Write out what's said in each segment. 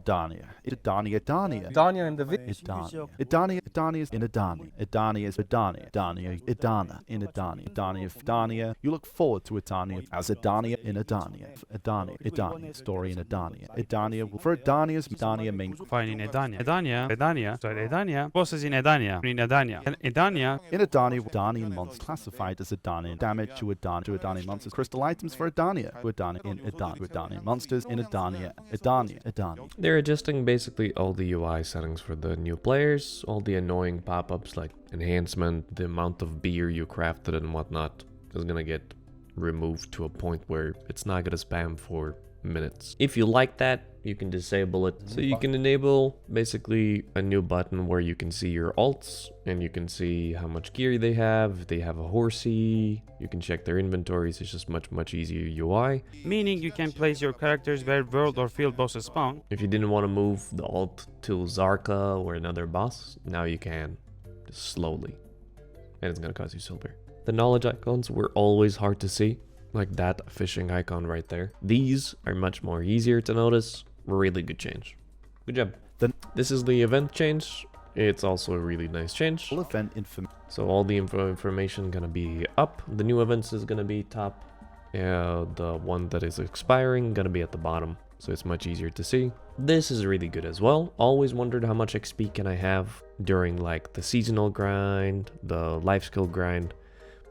Edania. Edania. Edania in the Edania is in Edania. Edania is Edania. Edana in Edania. Edania. You look forward to Edania as Edania in Edania. Edania. Story in Edania. Edania. For Edania means Fine in Edania. Sorry, Edania. Bosses in Edania. In Edania. And Edania. in Edanian monsters classified as Edanian. Damage to Edanian monsters. Crystal items for Edania. Edanian monsters in Edania. Edania. They're adjusting basically all the UI settings for the new players, all the annoying pop-ups like enhancement, the amount of beer you crafted and whatnot is gonna get removed to a point where it's not gonna spam for minutes. If you like that, you can disable it. So you can enable basically a new button where you can see your alts and you can see how much gear they have. If they have a horsey, you can check their inventories. It's just much easier UI. Meaning you can place your characters where world or field bosses spawn. If you didn't want to move the alt to Zarka or another boss, now you can, just slowly. And it's gonna cost you silver. The knowledge icons were always hard to see, like that fishing icon right there. These are much more easier to notice. Really good change. Good job. This is the event change. It's also a really nice change. Event information. So all the information gonna be up. The new events is gonna be top. The one that is expiring gonna be at the bottom. So it's much easier to see. This is really good as well. Always wondered how much XP can I have during like the seasonal grind, the life skill grind.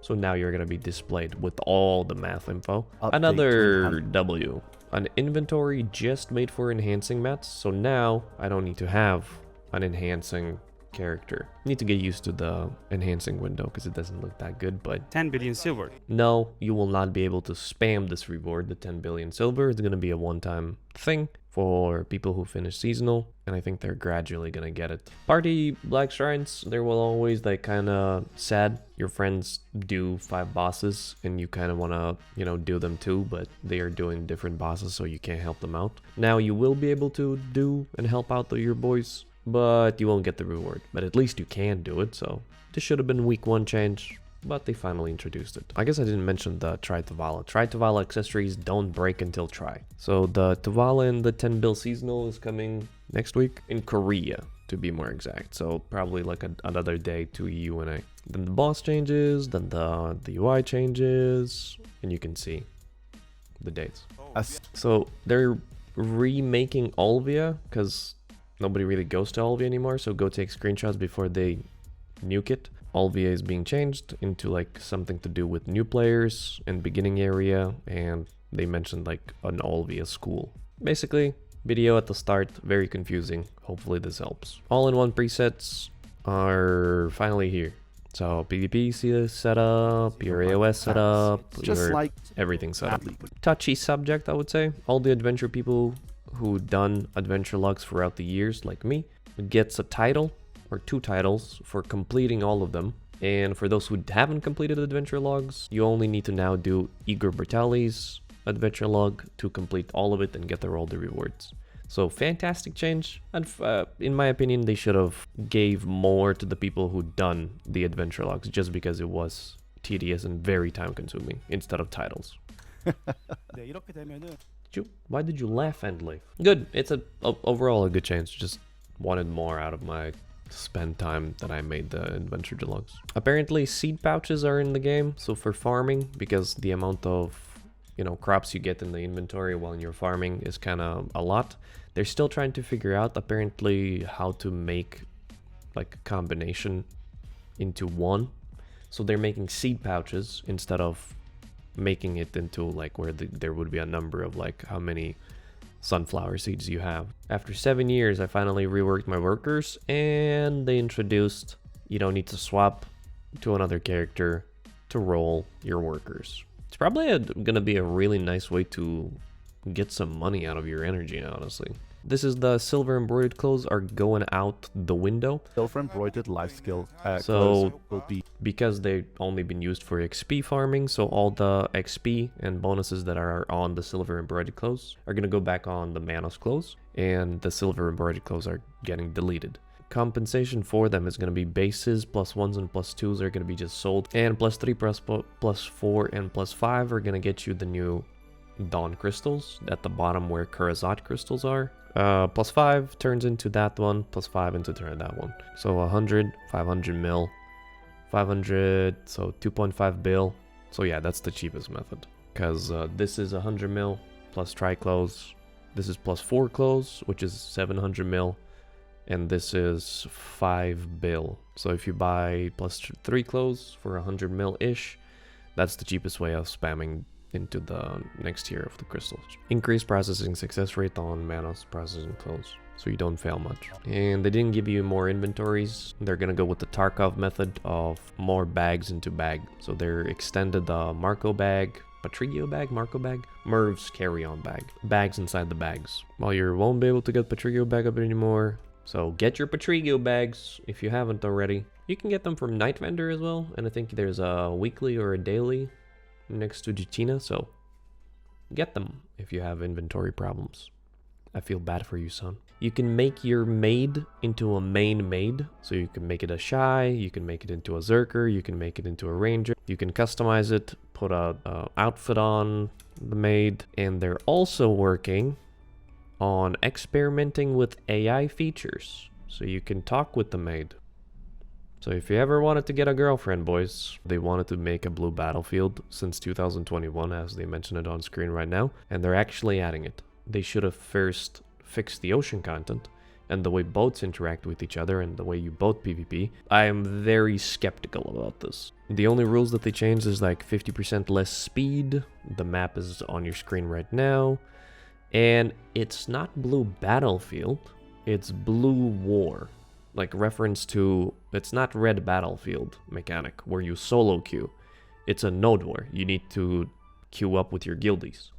So now you're gonna be displayed with all the math info. Another W. An inventory just made for enhancing mats. So now I don't need to have an enhancing character. Need to get used to the enhancing window because it doesn't look that good, but 10 billion silver. no, you will not be able to spam this reward. The 10 billion silver is going to be a one-time thing for people who finish seasonal, and I think they're gradually going to get it. Party Black Shrines, there will always like kind of sad. Your friends do 5 bosses and you kind of want to, do them too, but they are doing different bosses, so you can't help them out. Now you will be able to do and help out your boys, but you won't get the reward. But at least you can do it, so this should have been week 1 change, but they finally introduced it. I guess I didn't mention the Tri-Tuvala. Tri-Tuvala accessories don't break until Tri. So the Tuvala and the 10 bill seasonal is coming next week in Korea, to be more exact. So probably like another day to EU and A. Then the boss changes, then the UI changes, and you can see the dates. So they're remaking Olvia because nobody really goes to Olvia anymore, so go take screenshots before they nuke it. Olvia is being changed into like something to do with new players and beginning area, and they mentioned like an Olvia school. Basically, video at the start, very confusing. Hopefully this helps. All-in-one presets are finally here. So PvP setup, your AOS setup, your everything set up. Touchy subject, I would say. All the adventure people who done adventure logs throughout the years, like me, gets a title or 2 titles for completing all of them. And for those who haven't completed adventure logs, you only need to now do Igor Bertali's adventure log to complete all of it and get all the rewards. So fantastic change, and in my opinion they should have gave more to the people who done the adventure logs, just because it was tedious and very time consuming instead of titles. Why did you laugh, Endleaf? Good, it's overall a good change. Just wanted more out of my spend time that I made the adventure logs. Apparently seed pouches are in the game, so for farming, because the amount of crops you get in the inventory while you're farming is kind of a lot. They're still trying to figure out apparently how to make like a combination into one. So they're making seed pouches instead of making it into like where there would be a number of like how many sunflower seeds you have. After 7 years, I finally reworked my workers, and they introduced you don't need to swap to another character to roll your workers. It's probably gonna be a really nice way to get some money out of your energy, honestly. This is the silver embroidered clothes are going out the window. Silver embroidered life skill so will be, because they've only been used for XP farming, so all the XP and bonuses that are on the silver embroidered clothes are gonna go back on the Manos clothes, and the silver embroidered clothes are getting deleted. Compensation for them is going to be bases, +1s and +2s are going to be just sold, and +3, +4, and +5 are going to get you the new Dawn crystals at the bottom where Kurazat crystals are. +5 turns into that one, +5 into that one. So 100, 500 mil, 500, so 2.5 bill. So yeah, that's the cheapest method. Because this is 100 mil plus tri-close. This is +4 close, which is 700 mil. And this is 5 bill. So if you buy +3 close for 100 mil-ish, that's the cheapest way of spamming into the next tier of the crystals. Increase processing success rate on Manos processing close, so you don't fail much. And they didn't give you more inventories. They're gonna go with the Tarkov method of more bags into bag. So they're extended the Marco bag, Patrigio bag, Marco bag, Merv's carry-on bag. Bags inside the bags. Well, you won't be able to get Patrigio bag up anymore. So get your Patrigio bags if you haven't already. You can get them from Night Vendor as well. And I think there's a weekly or a daily next to Jutina. So get them if you have inventory problems. I feel bad for you, son. You can make your maid into a main maid. So you can make it a shy, you can make it into a Zerker, you can make it into a ranger. You can customize it, put a outfit on the maid. And they're also working on experimenting with AI features, so you can talk with the maid. So if you ever wanted to get a girlfriend, boys, they wanted to make a blue battlefield since 2021, as they mention it on screen right now, and they're actually adding it. They should have first fixed the ocean content and the way boats interact with each other and the way you boat PvP. I am very skeptical about this. The only rules that they changed is like 50% less speed. The map is on your screen right now. And it's not blue battlefield, it's blue war. Like reference to, it's not red battlefield mechanic where you solo queue. It's a node war. You need to queue up with your guildies.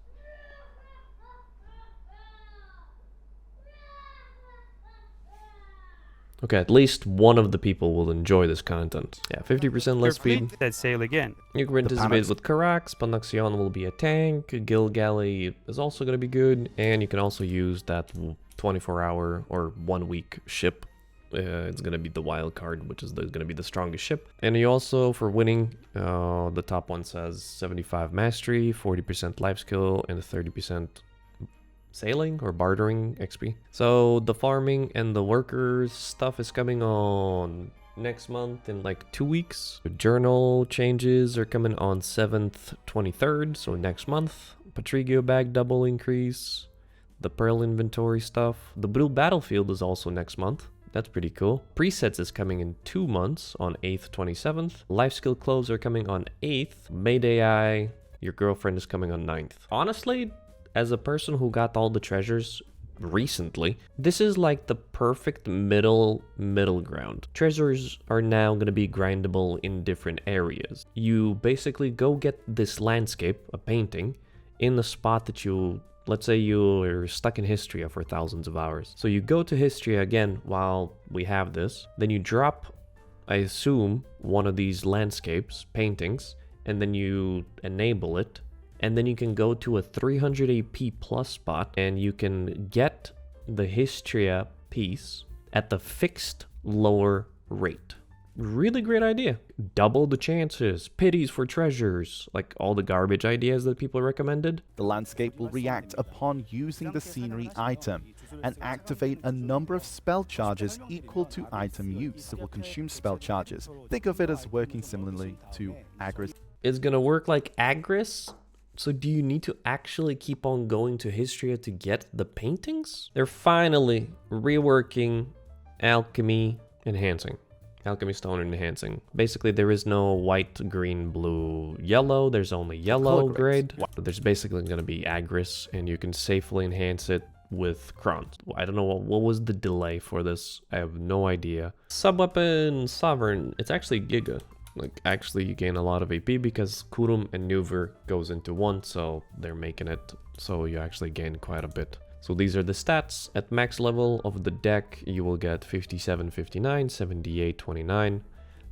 Okay, at least one of the people will enjoy this content. Yeah, 50% less speed. That sail again. You can participate with Karax, Panaxion will be a tank, Gil Galley is also going to be good, and you can also use that 24-hour or 1 week ship. It's going to be the wild card, which is going to be the strongest ship. And you also, for winning, the top one says 75 mastery, 40% life skill, and 30% sailing or bartering XP. So the farming and the workers stuff is coming on next month in like 2 weeks. The journal changes are coming on 7th, 23rd, so next month. Patrigio bag double increase. The pearl inventory stuff. The blue battlefield is also next month. That's pretty cool. Presets is coming in 2 months on 8th, 27th. Life skill clothes are coming on 8th. Maid AI, your girlfriend is coming on 9th. Honestly, as a person who got all the treasures recently, this is like the perfect middle ground. Treasures are now going to be grindable in different areas. You basically go get this landscape, a painting, in the spot that you, let's say you're stuck in Histria for thousands of hours. So you go to Histria again while we have this, then you drop, I assume, one of these landscapes, paintings, and then you enable it. And then you can go to a 300 AP plus spot and you can get the Histria piece at the fixed lower rate. Really great idea. Double the chances, pities for treasures, like all the garbage ideas that people recommended. The landscape will react upon using the scenery item and activate a number of spell charges equal to item use. It will consume spell charges. Think of it as working similarly to Agris. It's gonna work like Agris? So do you need to actually keep on going to Histria to get the paintings? They're finally reworking Alchemy enhancing. Alchemy stone enhancing. Basically, there is no white, green, blue, yellow. There's only yellow grade. There's basically going to be Agris, and you can safely enhance it with Krons. I don't know what was the delay for this. I have no idea. Sub-weapon Sovereign. It's actually Giga. Like, actually, you gain a lot of AP because Kurum and Nuver goes into one, so they're making it so you actually gain quite a bit. So these are the stats. At max level of the deck, you will get 57, 59, 78, 29.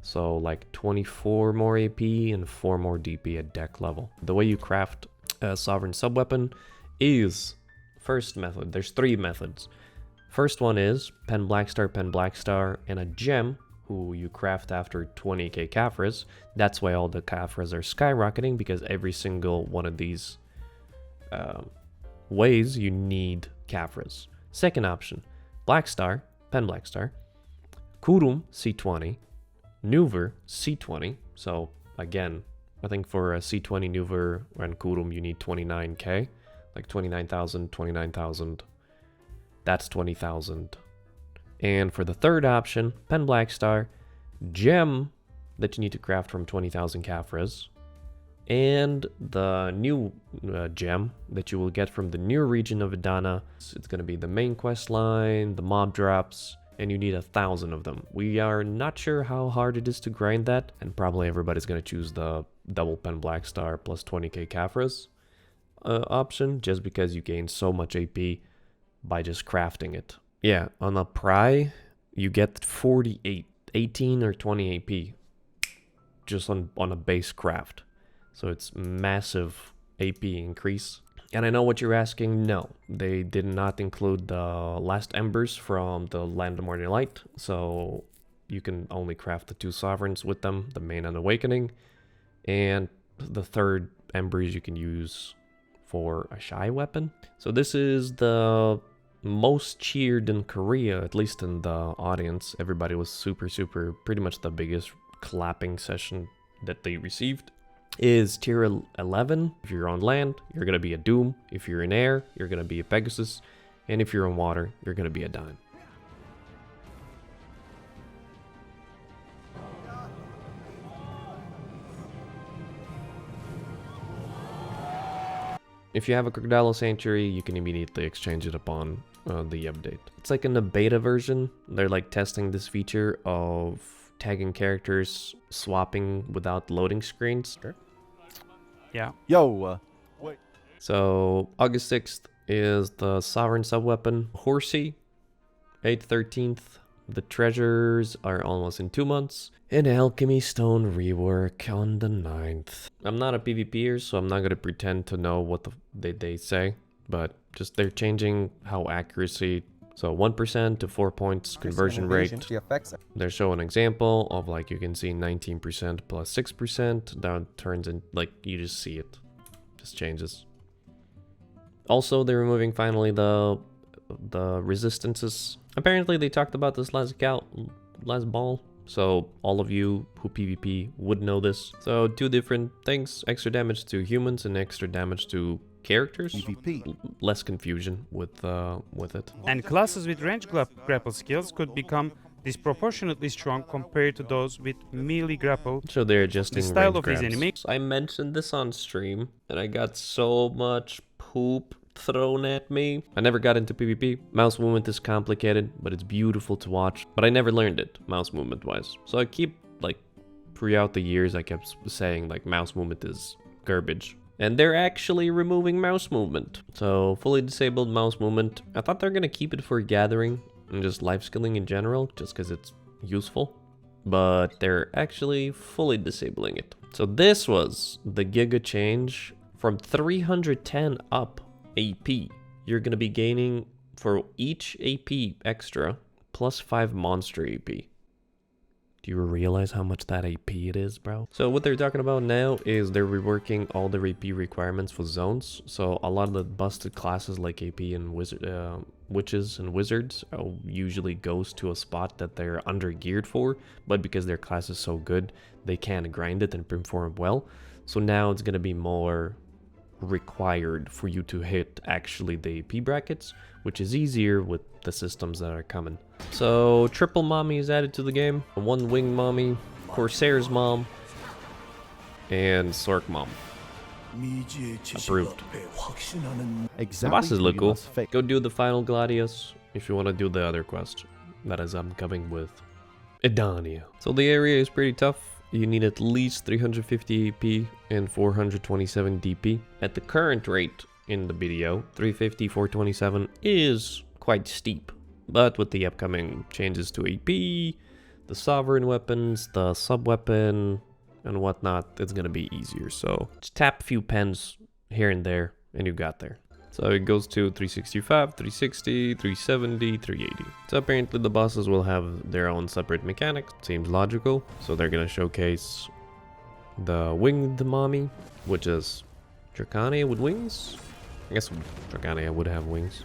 So like 24 more AP and 4 more DP at deck level. The way you craft a Sovereign Sub-weapon is first method. There's 3 methods. First one is Pen Blackstar, and a gem who you craft after 20k Caphras. That's why all the Caphras are skyrocketing, because every single one of these ways, you need Kafras. Second option, Black Star, Pen Black Star, Kurum C20, Nuver C20. So again, I think for a C20 Nuver and Kurum you need 29k, like 29,000, 29,000. That's 20,000. And for the third option, Pen Black Star, Gem that you need to craft from 20,000 Kafras, and the new gem that you will get from the new region of Edana. It's going to be the main quest line, the mob drops, and you need 1,000 of them. We are not sure how hard it is to grind that, and probably everybody's going to choose the double Pen Black Star plus 20k Kafras option, just because you gain so much AP by just crafting it. Yeah, on a pry, you get 18 or 20 AP just on a base craft. So it's massive AP increase. And I know what you're asking. No, they did not include the last embers from the Land of Morning Light. So you can only craft the 2 sovereigns with them, the main and awakening. And the third embers you can use for a shy weapon. So this is the most cheered in Korea, at least in the audience. Everybody was super, pretty much the biggest clapping session that they received. Is tier 11. If you're on land, you're gonna be a Doom. If you're in air, you're gonna be a Pegasus. And if you're in water, you're gonna be a Dime. If you have a Crocodile Sanctuary, you can immediately exchange it upon the update. It's like in the beta version, they're like testing this feature of tagging characters, swapping without loading screens. Sure. Yeah. Yo, wait. So August 6th is the Sovereign Subweapon Horsie, 8th, 13th. The treasures are almost in 2 months. And Alchemy Stone rework on the 9th. I'm not a PvPer, so I'm not going to pretend to know what they say. But just they're changing how accuracy. So 1% to 4 points conversion rate. They show an example of like you can see 19% plus 6%. That turns in like you just see it. Just changes. Also, they're removing finally the resistances. Apparently they talked about this last ball. So all of you who PvP would know this. So 2 different things, extra damage to humans and extra damage to characters. PvP. Less confusion with it. And classes with range grapple skills could become disproportionately strong compared to those with melee grapple. So they're adjusting The style range of his grabs. enemy. I mentioned this on stream and I got so much poop thrown at me. I never got into PvP. Mouse movement is complicated, but it's beautiful to watch. But I never learned it, mouse movement wise. So I keep like, throughout the years, I kept saying like mouse movement is garbage. And they're actually removing mouse movement. So fully disabled mouse movement. I thought they're gonna keep it for gathering and just life skilling in general, just because it's useful. But they're actually fully disabling it. So this was the giga change from 310 up AP. You're gonna be gaining for each AP extra plus 5 monster AP. Do you realize how much that AP it is, bro? So what they're talking about now is they're reworking all the AP requirements for zones. So a lot of the busted classes like AP and witches and wizards usually goes to a spot that they're under geared for, but because their class is so good, they can't grind it and perform well. So now it's gonna be more required for you to hit actually the AP brackets, which is easier with the systems that are coming. So triple mommy is added to the game, 1 wing mommy, Corsair's mom, and Sork mom. Approved. Exactly. The bosses look you cool. must fake. Go do the final Gladius if you want to do the other quest that is upcoming with Edania. So the area is pretty tough. You need at least 350 AP and 427 DP. At the current rate in the video, 350, 427 is quite steep. But with the upcoming changes to AP, the sovereign weapons, the sub weapon, and whatnot, it's gonna be easier. So just tap a few pens here and there, and you got there. So it goes to 365, 360, 370, 380. So apparently the bosses will have their own separate mechanics. Seems logical. So they're gonna showcase the winged mommy, which is Dracania with wings. I guess Dragania would have wings.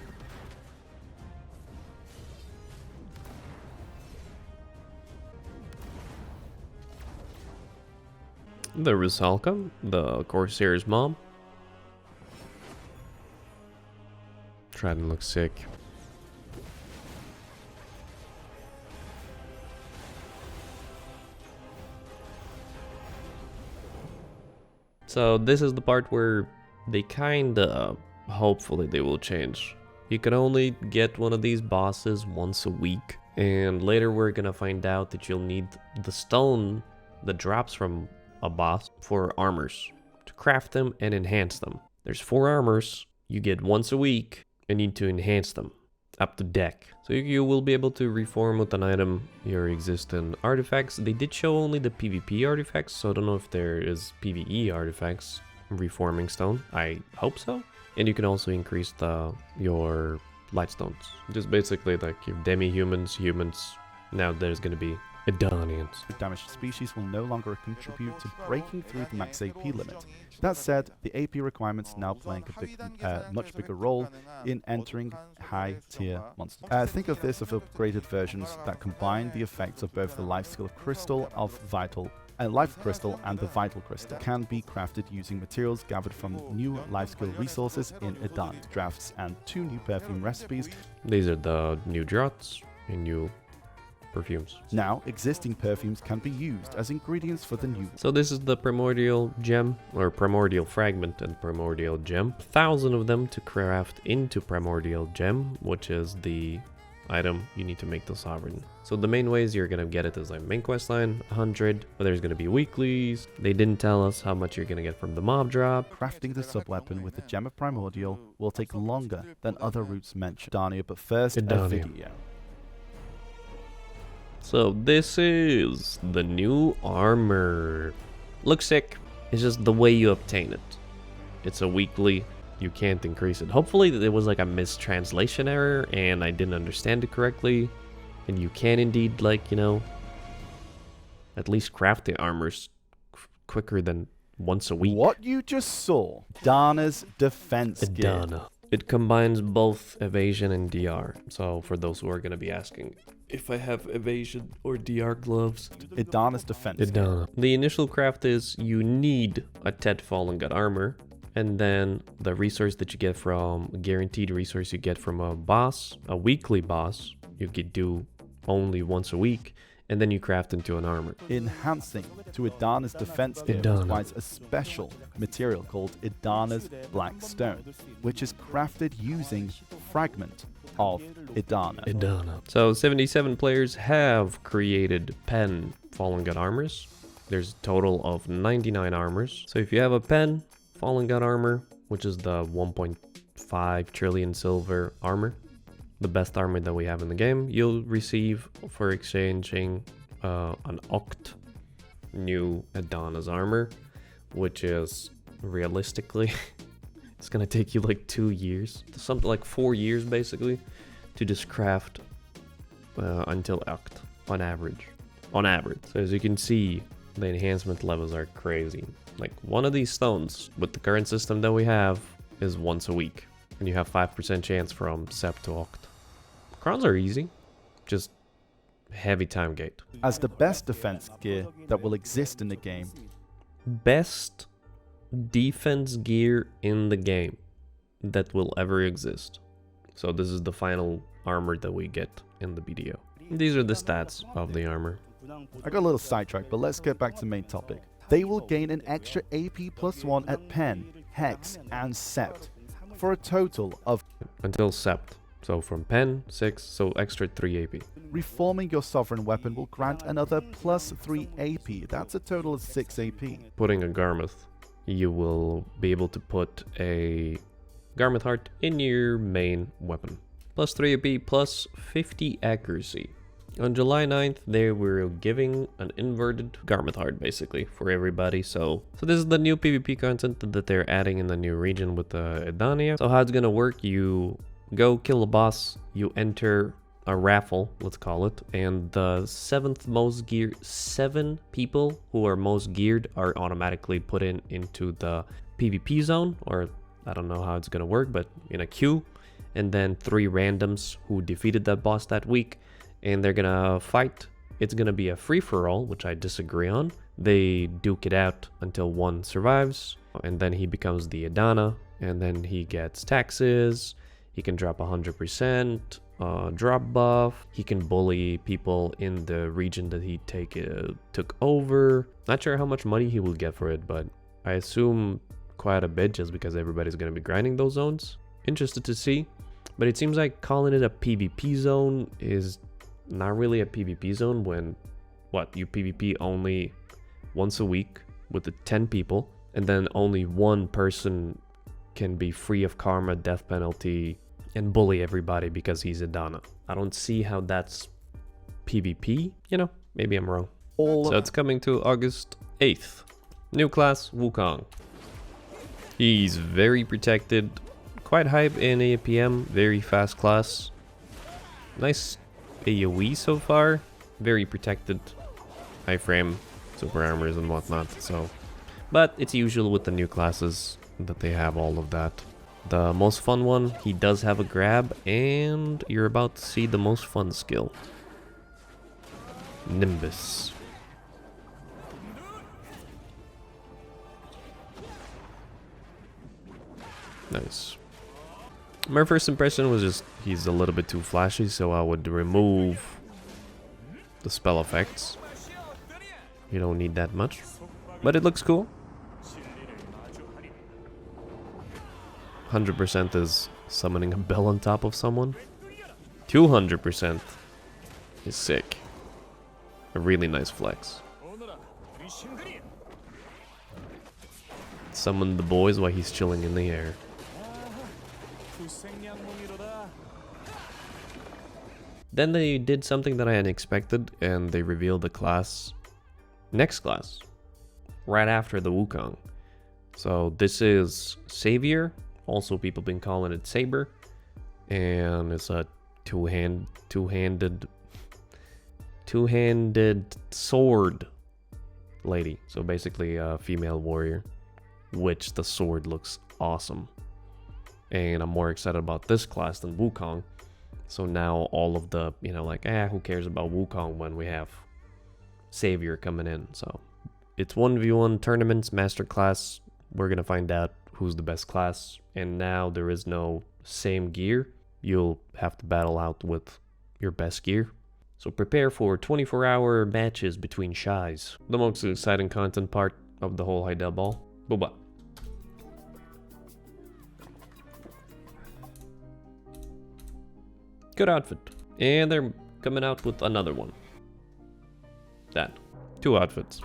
The Rusalka, the Corsair's mom. Trident looks sick. So this is the part where they kinda, hopefully they will change. You can only get one of these bosses once a week. And later we're gonna find out that you'll need the stone that drops from a boss for armors to craft them and enhance them. There's 4 armors you get once a week and need to enhance them up to deck. So you will be able to reform with an item your existing artifacts. They did show only the PvP artifacts, so I don't know if there is PvE artifacts reforming stone. I hope so. And you can also increase your lightstones. Just basically like your demi-humans, humans. Now there's gonna be Edanians. Damaged species will no longer contribute to breaking through the max AP limit. That said, the AP requirements now playing a much bigger role in entering high-tier monsters. Think of this as upgraded versions that combine the effects of both the life skill crystal of vital life crystal and the vital crystal. Can be crafted using materials gathered from new life skill resources in Edana drafts and 2 new perfume recipes. These are the new draughts and new perfumes. Now, existing perfumes can be used as ingredients for the new. So this is the primordial gem, or primordial fragment and primordial gem. 1,000 of them to craft into primordial gem, which is the item you need to make the sovereign. So the main ways you're gonna get it is like main quest line, 100, but there's gonna be weeklies. They didn't tell us how much you're gonna get from the mob drop. Crafting the sub-weapon with the gem of primordial will take longer than other routes mentioned. Edania, but first a Edania. video. So this is the new armor. Looks sick. It's just the way you obtain it. It's a weekly. You can't increase it. Hopefully there was like a mistranslation error and I didn't understand it correctly. And you can indeed, like, you know, at least craft the armors quicker than once a week. What you just saw, Edana's defense gear. Edana. It combines both evasion and DR. So for those who are going to be asking if I have evasion or DR gloves. Edana's defense gear. Edana. The initial craft is you need a Tet Fallen God armor. And then the resource that you get from, guaranteed resource you get from a boss, a weekly boss, you could do only once a week. And then you craft into an armor. Enhancing to Edana's defense gear Edana. requires a special material called Edana's Black Stone, which is crafted using fragment of Edana. Edana. So 77 players have created pen Fallen God armors. There's a total of 99 armors. So if you have a pen Fallen God armor, which is the 1.5 trillion silver armor, the best armor that we have in the game, you'll receive for exchanging an Oct new Edana's armor, which is realistically it's gonna take you like 2 years, something like 4 years basically, to just craft until Oct on average. So as you can see, the enhancement levels are crazy. Like one of these stones with the current system that we have is once a week, and you have 5% chance from Sept to Oct. Crowns are easy, just heavy time gate. As the best defense gear that will exist in the game. Best defense gear in the game that will ever exist. So this is the final armor that we get in the BDO. These are the stats of the armor. I got a little sidetracked, but let's get back to the main topic. They will gain an extra AP +1 at Pen, Hex, and Sept, for a total of Until Sept. So from Pen, 6, so extra 3 AP. reforming your sovereign weapon will grant another +3 AP. That's a total of 6 AP. Putting a Garmoth, you will be able to put a Garmoth Heart in your main weapon. +3 AP, +50 accuracy. On July 9th, they were giving an inverted Garmoth Heart basically for everybody. So this is the new PvP content that they're adding in the new region with the Edania. So how it's gonna work, you go kill a boss, you enter a raffle, let's call it, and the 7th most geared, 7 people who are most geared are automatically put into the PvP zone, or I don't know how it's gonna work, but in a queue, and then 3 randoms who defeated that boss that week, and they're gonna fight. It's gonna be a free-for-all, which I disagree on. They duke it out until one survives, and then he becomes the Edana, and then he gets taxes. He can drop 100%, drop buff. He can bully people in the region that he took over. Not sure how much money he will get for it, but I assume quite a bit just because everybody's gonna be grinding those zones. Interested to see, but it seems like calling it a PvP zone is not really a PvP zone when, what, you PvP only once a week with the 10 people, and then only one person can be free of karma, death penalty, and bully everybody because he's Edana. I don't see how that's PvP, you know, maybe I'm wrong. So it's coming to August 8th. New class, Wukong. He's very protected, quite hype in APM, very fast class. Nice AoE so far, very protected, high frame, super armors and whatnot, so. But it's usual with the new classes that they have all of that. The most fun one, he does have a grab, and you're about to see the most fun skill. Nimbus. Nice. My first impression was just he's a little bit too flashy, so I would remove the spell effects. You don't need that much, but it looks cool. 100% is summoning a bell on top of someone. 200% is sick. A really nice flex. Summon the boys while he's chilling in the air. Then they did something that I hadn't expected, and they revealed the class, next class, right after the Wukong. So this is Savior, also people been calling it Saber, and it's a two-handed sword lady. So basically a female warrior, which the sword looks awesome. And I'm more excited about this class than Wukong. So now all of the, you know, like, who cares about Wukong when we have Savior coming in. So it's 1v1 tournaments, masterclass. We're gonna find out who's the best class. And now there is no same gear. You'll have to battle out with your best gear. So prepare for 24-hour matches between shies. The most exciting content part of the whole Heidel Ball. Booba. Good outfit. And they're coming out with another one. That. 2 outfits.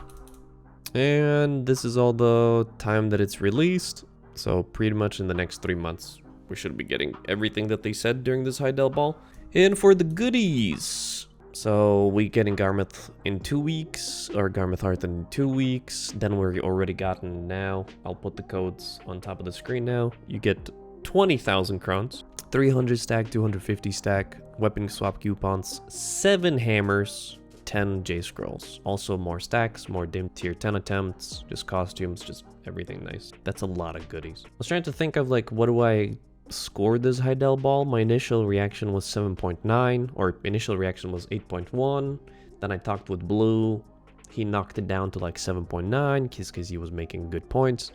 And this is all the time that it's released. So pretty much in the next 3 months, we should be getting everything that they said during this Heidel Ball. And for the goodies. So we getting Garmoth in 2 weeks, or Garmoth Hearth in 2 weeks. Then we're already gotten now. I'll put the codes on top of the screen now. You get 20,000 crowns. 300 stack, 250 stack, weapon swap coupons, 7 hammers, 10 J scrolls. Also more stacks, more dim tier 10 attempts, just costumes, just everything nice. That's a lot of goodies. I was trying to think of like, what do I score this Heidel Ball? My initial reaction was 7.9, or initial reaction was 8.1. Then I talked with Blue. He knocked it down to like 7.9 because he was making good points.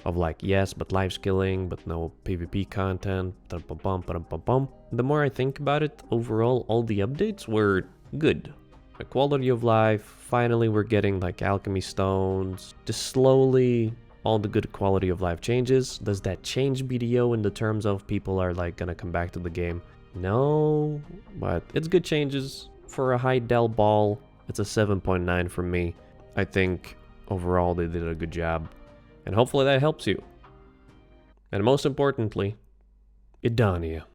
Of like, yes, but life skilling, but no PvP content. The more I think about it, overall, all the updates were good. The quality of life, finally we're getting like alchemy stones. Just slowly, all the good quality of life changes. Does that change BDO in the terms of people are like gonna come back to the game? No, but it's good changes. For a Heidel Ball, it's a 7.9 from me. I think overall they did a good job. And hopefully that helps you. And most importantly, Edania.